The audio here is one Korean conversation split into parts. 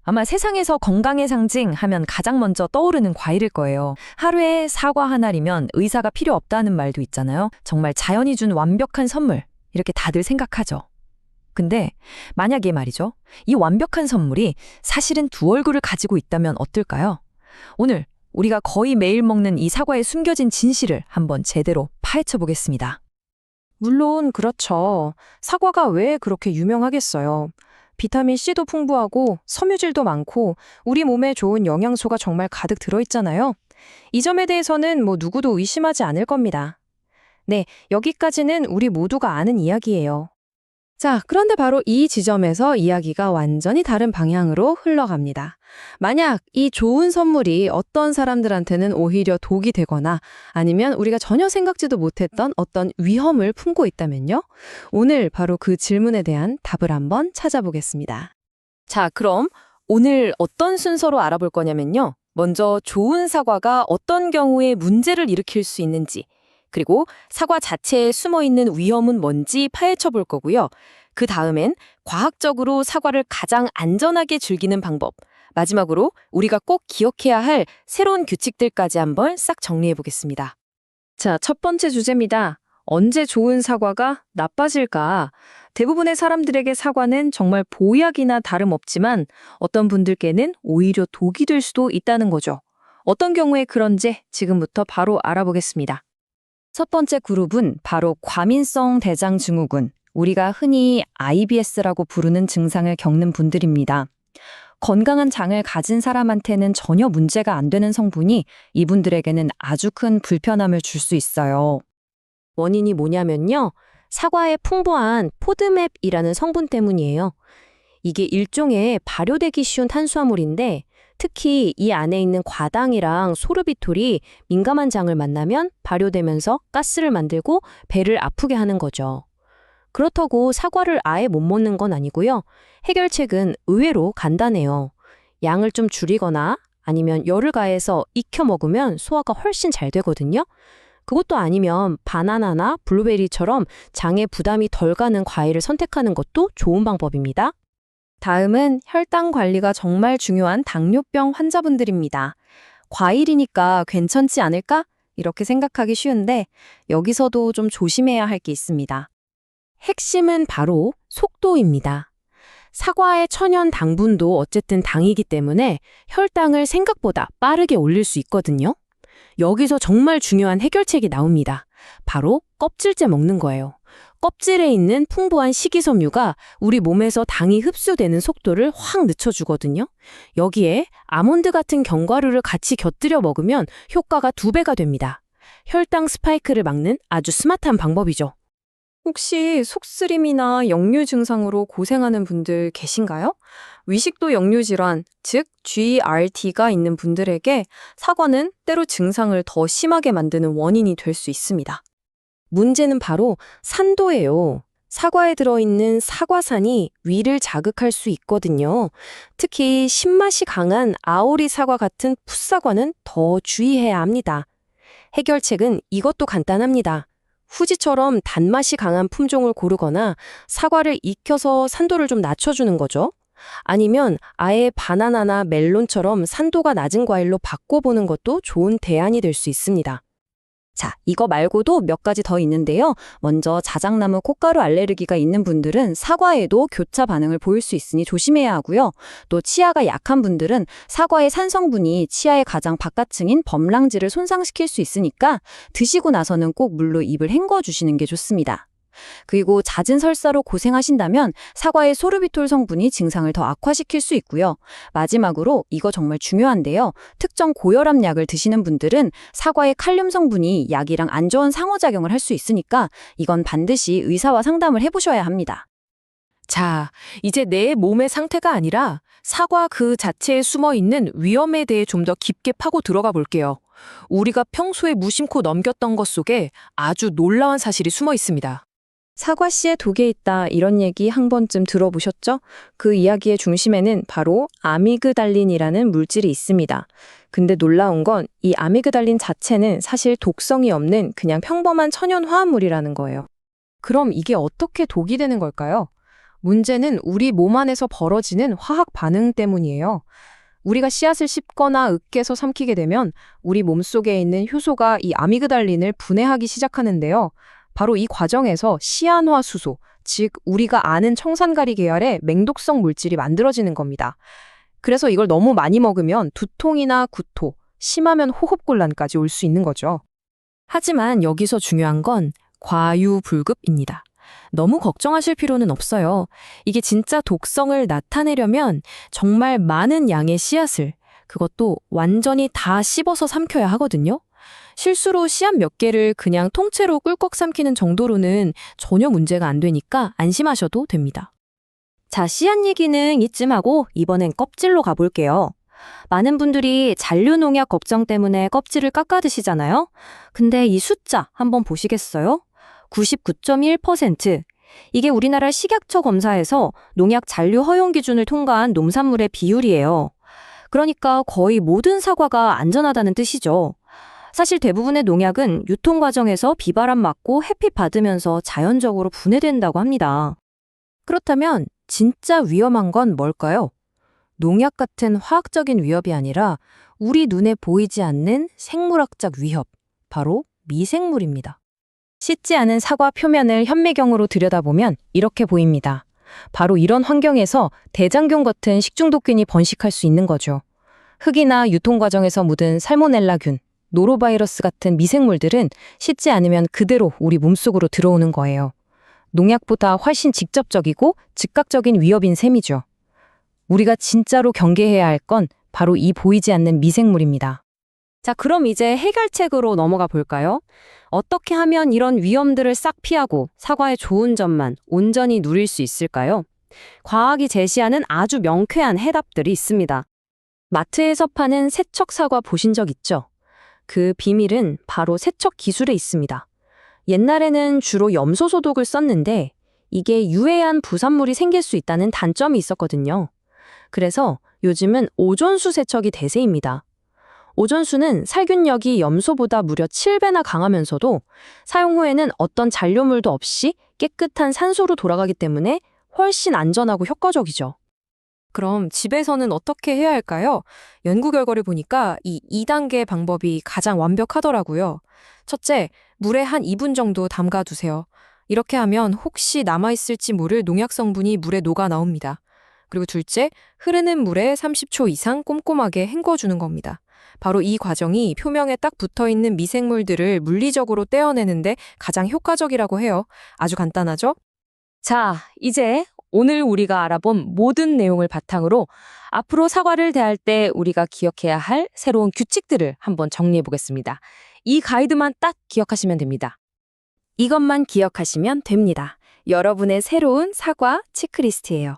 아마 세상에서 건강의 상징 하면 가장 먼저 떠오르는 과일일 거예요. 하루에 사과 하나리면 의사가 필요 없다는 말도 있잖아요. 정말 자연이 준 완벽한 선물, 이렇게 다들 생각하죠. 근데 만약에 말이죠. 이 완벽한 선물이 사실은 두 얼굴을 가지고 있다면 어떨까요? 오늘 우리가 거의 매일 먹는 이 사과에 숨겨진 진실을 한번 제대로 파헤쳐 보겠습니다. 물론 그렇죠. 사과가 왜 그렇게 유명하겠어요. 비타민C도 풍부하고 섬유질도 많고 우리 몸에 좋은 영양소가 정말 가득 들어있잖아요. 이 점에 대해서는 누구도 의심하지 않을 겁니다. 네, 여기까지는 우리 모두가 아는 이야기예요. 자, 그런데 바로 이 지점에서 이야기가 완전히 다른 방향으로 흘러갑니다. 만약 이 좋은 선물이 어떤 사람들한테는 오히려 독이 되거나 아니면 우리가 전혀 생각지도 못했던 어떤 위험을 품고 있다면요? 오늘 바로 그 질문에 대한 답을 한번 찾아보겠습니다. 자, 그럼 오늘 어떤 순서로 알아볼 거냐면요. 먼저 좋은 사과가 어떤 경우에 문제를 일으킬 수 있는지, 그리고 사과 자체에 숨어있는 위험은 뭔지 파헤쳐 볼 거고요. 그 다음엔 과학적으로 사과를 가장 안전하게 즐기는 방법, 마지막으로 우리가 꼭 기억해야 할 새로운 규칙들까지 한번 싹 정리해 보겠습니다. 자, 첫 번째 주제입니다. 언제 좋은 사과가 나빠질까? 대부분의 사람들에게 사과는 정말 보약이나 다름없지만 어떤 분들께는 오히려 독이 될 수도 있다는 거죠. 어떤 경우에 그런지 지금부터 바로 알아보겠습니다. 첫 번째 그룹은 바로 과민성 대장 증후군, 우리가 흔히 IBS라고 부르는 증상을 겪는 분들입니다. 건강한 장을 가진 사람한테는 전혀 문제가 안 되는 성분이 이분들에게는 아주 큰 불편함을 줄 수 있어요. 원인이 뭐냐면요. 사과에 풍부한 포드맵이라는 성분 때문이에요. 이게 일종의 발효되기 쉬운 탄수화물인데 특히 이 안에 있는 과당이랑 소르비톨이 민감한 장을 만나면 발효되면서 가스를 만들고 배를 아프게 하는 거죠. 그렇다고 사과를 아예 못 먹는 건 아니고요. 해결책은 의외로 간단해요. 양을 좀 줄이거나 아니면 열을 가해서 익혀 먹으면 소화가 훨씬 잘 되거든요. 그것도 아니면 바나나나 블루베리처럼 장에 부담이 덜 가는 과일을 선택하는 것도 좋은 방법입니다. 다음은 혈당 관리가 정말 중요한 당뇨병 환자분들입니다. 과일이니까 괜찮지 않을까? 이렇게 생각하기 쉬운데 여기서도 좀 조심해야 할 게 있습니다. 핵심은 바로 속도입니다. 사과의 천연 당분도 어쨌든 당이기 때문에 혈당을 생각보다 빠르게 올릴 수 있거든요. 여기서 정말 중요한 해결책이 나옵니다. 바로 껍질째 먹는 거예요. 껍질에 있는 풍부한 식이섬유가 우리 몸에서 당이 흡수되는 속도를 확 늦춰주거든요. 여기에 아몬드 같은 견과류를 같이 곁들여 먹으면 효과가 2배가 됩니다. 혈당 스파이크를 막는 아주 스마트한 방법이죠. 혹시 속쓰림이나 역류 증상으로 고생하는 분들 계신가요? 위식도 역류 질환, 즉 GRD가 있는 분들에게 사과는 때로 증상을 더 심하게 만드는 원인이 될 수 있습니다. 문제는 바로 산도예요. 사과에 들어있는 사과산이 위를 자극할 수 있거든요. 특히 신맛이 강한 아오리 사과 같은 풋사과는 더 주의해야 합니다. 해결책은 이것도 간단합니다. 후지처럼 단맛이 강한 품종을 고르거나 사과를 익혀서 산도를 좀 낮춰주는 거죠. 아니면 아예 바나나나 멜론처럼 산도가 낮은 과일로 바꿔보는 것도 좋은 대안이 될 수 있습니다. 자, 이거 말고도 몇 가지 더 있는데요. 먼저 자작나무 콩가루 알레르기가 있는 분들은 사과에도 교차 반응을 보일 수 있으니 조심해야 하고요. 또 치아가 약한 분들은 사과의 산성분이 치아의 가장 바깥층인 범랑지를 손상시킬 수 있으니까 드시고 나서는 꼭 물로 입을 헹궈 주시는 게 좋습니다. 그리고 잦은 설사로 고생하신다면 사과의 소르비톨 성분이 증상을 더 악화시킬 수 있고요. 마지막으로 이거 정말 중요한데요. 특정 고혈압 약을 드시는 분들은 사과의 칼륨 성분이 약이랑 안 좋은 상호작용을 할 수 있으니까 이건 반드시 의사와 상담을 해보셔야 합니다. 자, 이제 내 몸의 상태가 아니라 사과 그 자체에 숨어있는 위험에 대해 좀 더 깊게 파고 들어가 볼게요. 우리가 평소에 무심코 넘겼던 것 속에 아주 놀라운 사실이 숨어 있습니다. 사과씨에 독이 있다 이런 얘기 한 번쯤 들어보셨죠? 그 이야기의 중심에는 바로 아미그달린이라는 물질이 있습니다. 근데 놀라운 건 이 아미그달린 자체는 사실 독성이 없는 그냥 평범한 천연 화합물이라는 거예요. 그럼 이게 어떻게 독이 되는 걸까요? 문제는 우리 몸 안에서 벌어지는 화학 반응 때문이에요. 우리가 씨앗을 씹거나 으깨서 삼키게 되면 우리 몸속에 있는 효소가 이 아미그달린을 분해하기 시작하는데요. 바로 이 과정에서 시안화수소, 즉 우리가 아는 청산가리 계열의 맹독성 물질이 만들어지는 겁니다. 그래서 이걸 너무 많이 먹으면 두통이나 구토, 심하면 호흡곤란까지 올 수 있는 거죠. 하지만 여기서 중요한 건 과유불급입니다. 너무 걱정하실 필요는 없어요. 이게 진짜 독성을 나타내려면 정말 많은 양의 씨앗을, 그것도 완전히 다 씹어서 삼켜야 하거든요. 실수로 씨앗 몇 개를 그냥 통째로 꿀꺽 삼키는 정도로는 전혀 문제가 안 되니까 안심하셔도 됩니다. 자, 씨앗 얘기는 이쯤 하고 이번엔 껍질로 가볼게요. 많은 분들이 잔류 농약 걱정 때문에 껍질을 깎아 드시잖아요. 근데 이 숫자 한번 보시겠어요? 99.1%. 이게 우리나라 식약처 검사에서 농약 잔류 허용 기준을 통과한 농산물의 비율이에요. 그러니까 거의 모든 사과가 안전하다는 뜻이죠. 사실 대부분의 농약은 유통 과정에서 비바람 맞고 햇빛 받으면서 자연적으로 분해된다고 합니다. 그렇다면 진짜 위험한 건 뭘까요? 농약 같은 화학적인 위협이 아니라 우리 눈에 보이지 않는 생물학적 위협, 바로 미생물입니다. 씻지 않은 사과 표면을 현미경으로 들여다보면 이렇게 보입니다. 바로 이런 환경에서 대장균 같은 식중독균이 번식할 수 있는 거죠. 흙이나 유통 과정에서 묻은 살모넬라균, 노로바이러스 같은 미생물들은 씻지 않으면 그대로 우리 몸속으로 들어오는 거예요. 농약보다 훨씬 직접적이고 즉각적인 위협인 셈이죠. 우리가 진짜로 경계해야 할 건 바로 이 보이지 않는 미생물입니다. 자, 그럼 이제 해결책으로 넘어가 볼까요? 어떻게 하면 이런 위험들을 싹 피하고 사과의 좋은 점만 온전히 누릴 수 있을까요? 과학이 제시하는 아주 명쾌한 해답들이 있습니다. 마트에서 파는 세척 사과 보신 적 있죠? 그 비밀은 바로 세척 기술에 있습니다. 옛날에는 주로 염소 소독을 썼는데 이게 유해한 부산물이 생길 수 있다는 단점이 있었거든요. 그래서 요즘은 오존수 세척이 대세입니다. 오존수는 살균력이 염소보다 무려 7배나 강하면서도 사용 후에는 어떤 잔류물도 없이 깨끗한 산소로 돌아가기 때문에 훨씬 안전하고 효과적이죠. 그럼 집에서는 어떻게 해야 할까요? 연구 결과를 보니까 이 2단계 방법이 가장 완벽하더라고요. 첫째, 물에 한 2분 정도 담가두세요. 이렇게 하면 혹시 남아있을지 모를 농약 성분이 물에 녹아 나옵니다. 그리고 둘째, 흐르는 물에 30초 이상 꼼꼼하게 헹궈주는 겁니다. 바로 이 과정이 표면에 딱 붙어있는 미생물들을 물리적으로 떼어내는데 가장 효과적이라고 해요. 아주 간단하죠? 자, 이제 오늘 우리가 알아본 모든 내용을 바탕으로 앞으로 사과를 대할 때 우리가 기억해야 할 새로운 규칙들을 한번 정리해 보겠습니다. 이 가이드만 딱 기억하시면 됩니다. 이것만 기억하시면 됩니다. 여러분의 새로운 사과 체크리스트예요.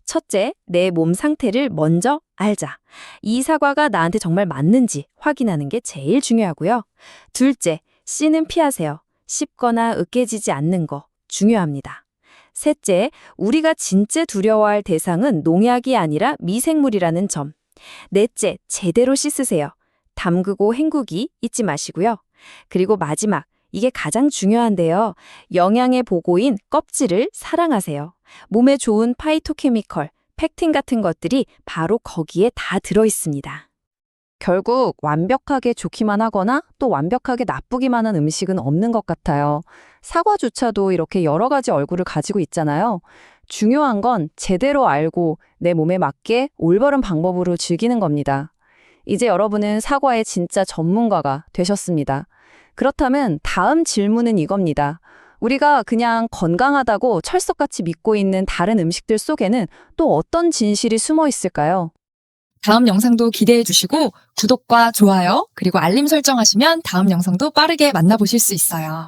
첫째, 내 몸 상태를 먼저 알자. 이 사과가 나한테 정말 맞는지 확인하는 게 제일 중요하고요. 둘째, 씨는 피하세요. 씹거나 으깨지지 않는 거 중요합니다. 셋째, 우리가 진짜 두려워할 대상은 농약이 아니라 미생물이라는 점. 넷째, 제대로 씻으세요. 담그고 헹구기 잊지 마시고요. 그리고 마지막, 이게 가장 중요한데요. 영양의 보고인 껍질을 사랑하세요. 몸에 좋은 파이토케미컬, 팩틴 같은 것들이 바로 거기에 다 들어있습니다. 결국 완벽하게 좋기만 하거나 또 완벽하게 나쁘기만 한 음식은 없는 것 같아요. 사과조차도 이렇게 여러 가지 얼굴을 가지고 있잖아요. 중요한 건 제대로 알고 내 몸에 맞게 올바른 방법으로 즐기는 겁니다. 이제 여러분은 사과의 진짜 전문가가 되셨습니다. 그렇다면 다음 질문은 이겁니다. 우리가 그냥 건강하다고 철석같이 믿고 있는 다른 음식들 속에는 또 어떤 진실이 숨어 있을까요? 다음 영상도 기대해 주시고 구독과 좋아요 그리고 알림 설정하시면 다음 영상도 빠르게 만나보실 수 있어요.